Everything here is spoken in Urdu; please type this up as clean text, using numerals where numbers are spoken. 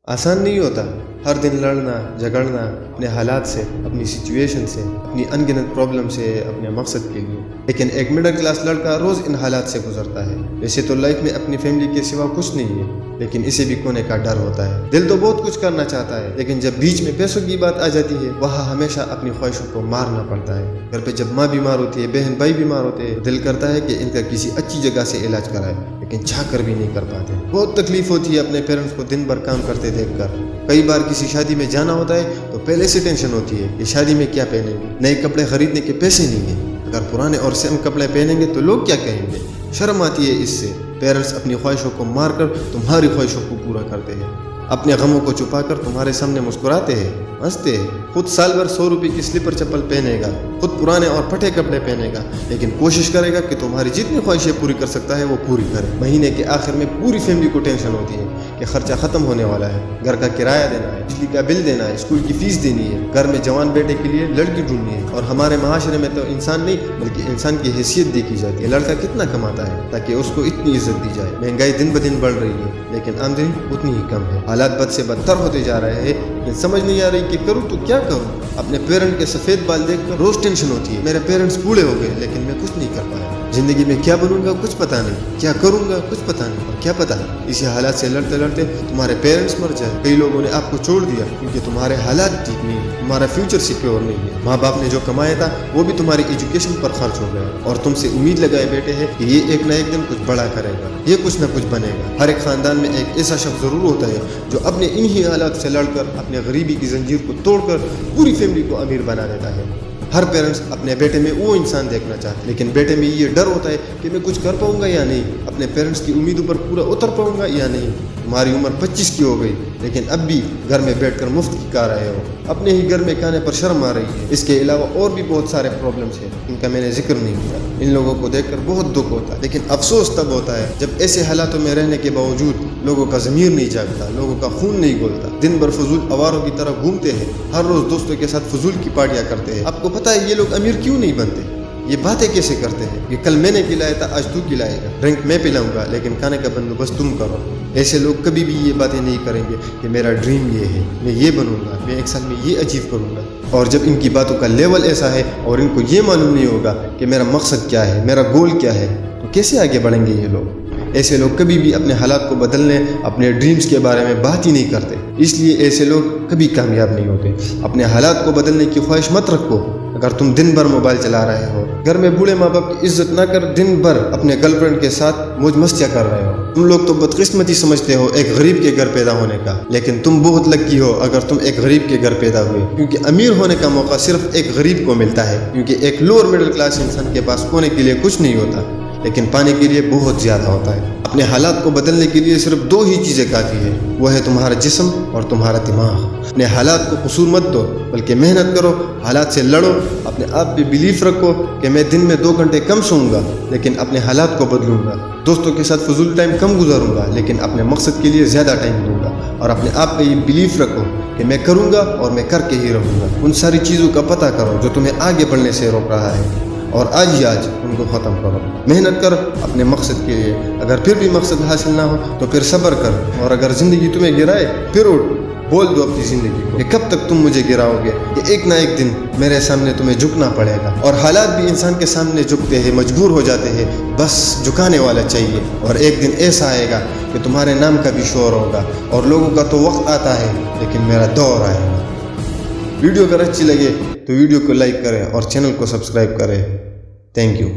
آسان نہیں ہوتا ہر دن لڑنا جھگڑنا اپنے حالات سے، اپنی سچویشن سے، اپنی انگنت پرابلم سے، اپنے مقصد کے لیے، لیکن ایک مڈل کلاس لڑکا روز ان حالات سے گزرتا ہے۔ ویسے تو لائف میں اپنی فیملی کے سوا کچھ نہیں ہے، لیکن اسے بھی کونے کا ڈر ہوتا ہے۔ دل تو بہت کچھ کرنا چاہتا ہے، لیکن جب بیچ میں پیسوں کی بات آ جاتی ہے وہاں ہمیشہ اپنی خواہشوں کو مارنا پڑتا ہے۔ گھر پہ جب ماں بیمار ہوتی ہے، بہن بھائی بیمار ہوتے ہیں، دل کرتا ہے کہ ان کا کسی اچھی جگہ سے علاج کرائے، لیکن چاہ کر بھی نہیں کر پاتے۔ بہت تکلیف ہوتی ہے اپنے پیرنٹس کو دن بھر کام کرتے دیکھ کر۔ کئی بار کسی شادی میں جانا ہوتا ہے تو پہلے سے ٹینشن ہوتی ہے کہ شادی میں کیا پہنیں گے، نئے کپڑے خریدنے کے پیسے نہیں ہیں، اگر پرانے اور سیم کپڑے پہنیں گے تو لوگ کیا کہیں گے۔ شرم آتی ہے اس سے۔ پیرنٹس اپنی خواہشوں کو مار کر تمہاری خواہشوں کو پورا کرتے ہیں، اپنے غموں کو چھپا کر تمہارے سامنے مسکراتے ہیں، ہنستے ہیں۔ خود سال بھر 100 روپے کی سلیپر چپل پہنے گا، خود پرانے اور پھٹے کپڑے پہنے گا، لیکن کوشش کرے گا کہ تمہاری جتنی خواہشیں پوری کر سکتا ہے وہ پوری کرے۔ مہینے کے آخر میں پوری فیملی کو ٹینشن ہوتی ہے کہ خرچہ ختم ہونے والا ہے، گھر کا کرایہ دینا ہے، بجلی کا بل دینا ہے، اسکول کی فیس دینی ہے، گھر میں جوان بیٹے کے لیے لڑکی ڈھونڈنی ہے۔ اور ہمارے معاشرے میں تو انسان نہیں بلکہ انسان کی حیثیت دیکھی جاتی ہے۔ لڑکا کتنا کماتا ہے تاکہ اس کو اتنی عزت دی جائے۔ مہنگائی دن بدن بڑھ رہی ہے لیکن آمدنی اتنی ہی کم ہے۔ حالات بد سے بدتر ہوتے جا رہے ہیں، لیکن سمجھ نہیں آ رہی کہ کروں تو کیا کروں۔ اپنے پیرنٹ کے سفید بال دیکھ کر روز ٹینشن ہوتی ہے، میرے پیرنٹس بوڑھے ہو گئے لیکن میں کچھ نہیں کر پایا۔ زندگی میں کیا بنوں گا کچھ پتا نہیں، کیا کروں گا کچھ پتا نہیں، اور کیا پتا اسی حالات سے لڑتے لڑتے تمہارے پیرنٹس مر جائے۔ کئی لوگوں نے آپ کو چھوڑ دیا کیونکہ تمہارے حالات ٹھیک نہیں، تمہارا فیوچر سیکیور نہیں ہے۔ ماں باپ نے جو کمایا تھا وہ بھی تمہاری ایجوکیشن پر خرچ ہو گیا، اور تم سے امید لگائے بیٹھے ہیں کہ یہ ایک نہ ایک دن کچھ بڑا کرے گا، یہ کچھ نہ کچھ بنے گا۔ ہر ایک خاندان میں ایک ایسا شخص ضرور ہوتا ہے جو اپنے انہی حالات سے لڑ کر اپنے غریبی کی زنجیر کو توڑ کر پوری فیملی کو امیر بنا دیتا ہے۔ ہر پیرنٹس اپنے بیٹے میں وہ انسان دیکھنا چاہتے ہیں، لیکن بیٹے میں یہ ڈر ہوتا ہے کہ میں کچھ کر پاؤں گا یا نہیں، اپنے پیرنٹس کی امیدوں پر پورا اتر پاؤں گا یا نہیں۔ تمہاری عمر 25 کی ہو گئی لیکن اب بھی گھر میں بیٹھ کر مفت کی کھا رہے ہو، اپنے ہی گھر میں کھانے پر شرم آ رہی ہے۔ اس کے علاوہ اور بھی بہت سارے پرابلمس ہیں، ان کا میں نے ذکر نہیں کیا۔ ان لوگوں کو دیکھ کر بہت دکھ ہوتا ہے، لیکن افسوس تب ہوتا ہے جب ایسے حالاتوں میں رہنے کے باوجود لوگوں کا ضمیر نہیں جاگتا، لوگوں کا خون نہیں گولتا، دن بھر فضول آواروں کی طرح گھومتے ہیں، ہر روز دوستوں کے ساتھ فضول کی پارٹیاں کرتے ہیں۔ آپ کو پتہ ہے یہ لوگ امیر کیوں نہیں بنتے؟ یہ باتیں کیسے کرتے ہیں کہ کل میں نے پلایا تھا آج تو پلائے گا، ڈرنک میں پلاؤں گا لیکن کھانے کا بندوبست تم کرو۔ ایسے لوگ کبھی بھی یہ باتیں نہیں کریں گے کہ میرا ڈریم یہ ہے، میں یہ بنوں گا، میں ایک سال میں یہ اچیو کروں گا۔ اور جب ان کی باتوں کا لیول ایسا ہے اور ان کو یہ معلوم نہیں ہوگا کہ میرا مقصد کیا ہے، میرا گول کیا ہے، تو کیسے آگے بڑھیں گے یہ لوگ؟ ایسے لوگ کبھی بھی اپنے حالات کو بدلنے، اپنے ڈریمز کے بارے میں بات ہی نہیں کرتے، اس لیے ایسے لوگ کبھی کامیاب نہیں ہوتے۔ اپنے حالات کو بدلنے کی خواہش مت رکھو۔ اگر تم دن بھر موبائل چلا رہے ہو، گھر میں بوڑھے ماں باپ کی عزت نہ کر دن بھر اپنے گرل فرینڈ کے ساتھ موج مستیاں کر رہے ہو، تم لوگ تو بدقسمتی سمجھتے ہو ایک غریب کے گھر پیدا ہونے کا، لیکن تم بہت لکی ہو اگر تم ایک غریب کے گھر پیدا ہوئے، کیونکہ امیر ہونے کا موقع صرف ایک غریب کو ملتا ہے، کیونکہ ایک لوور مڈل کلاس انسان کے پاس کھونے کے لیے کچھ نہیں ہوتا لیکن پانے کے لیے بہت زیادہ ہوتا ہے۔ اپنے حالات کو بدلنے کے لیے صرف 2 ہی چیزیں کافی ہے، وہ ہے تمہارا جسم اور تمہارا دماغ۔ اپنے حالات کو قصور مت دو بلکہ محنت کرو، حالات سے لڑو، اپنے آپ پہ بیلیف رکھو کہ میں دن میں 2 گھنٹے کم سوؤں گا لیکن اپنے حالات کو بدلوں گا، دوستوں کے ساتھ فضول ٹائم کم گزاروں گا لیکن اپنے مقصد کے لیے زیادہ ٹائم دوں گا، اور اپنے آپ پہ یہ بیلیف رکھو کہ میں کروں گا اور میں کر کے ہی رہوں گا۔ ان ساری چیزوں کا پتہ کرو جو تمہیں آگے بڑھنے سے روک رہا ہے، اور آج ہی آج ان کو ختم کرو۔ محنت کر اپنے مقصد کے لیے، اگر پھر بھی مقصد حاصل نہ ہو تو پھر صبر کر، اور اگر زندگی تمہیں گرائے پھر اٹھ۔ بول دو اپنی زندگی کو کہ کب تک تم مجھے گراؤ گے، کہ ایک نہ ایک دن میرے سامنے تمہیں جھکنا پڑے گا۔ اور حالات بھی انسان کے سامنے جھکتے ہیں، مجبور ہو جاتے ہیں، بس جھکانے والا چاہیے۔ اور ایک دن ایسا آئے گا کہ تمہارے نام کا بھی شور ہوگا، اور لوگوں کا تو وقت آتا ہے لیکن میرا دور آئے گا۔ ویڈیو اگر اچھی لگے تو ویڈیو کو لائک کریں اور چینل کو سبسکرائب کریں۔ Thank you.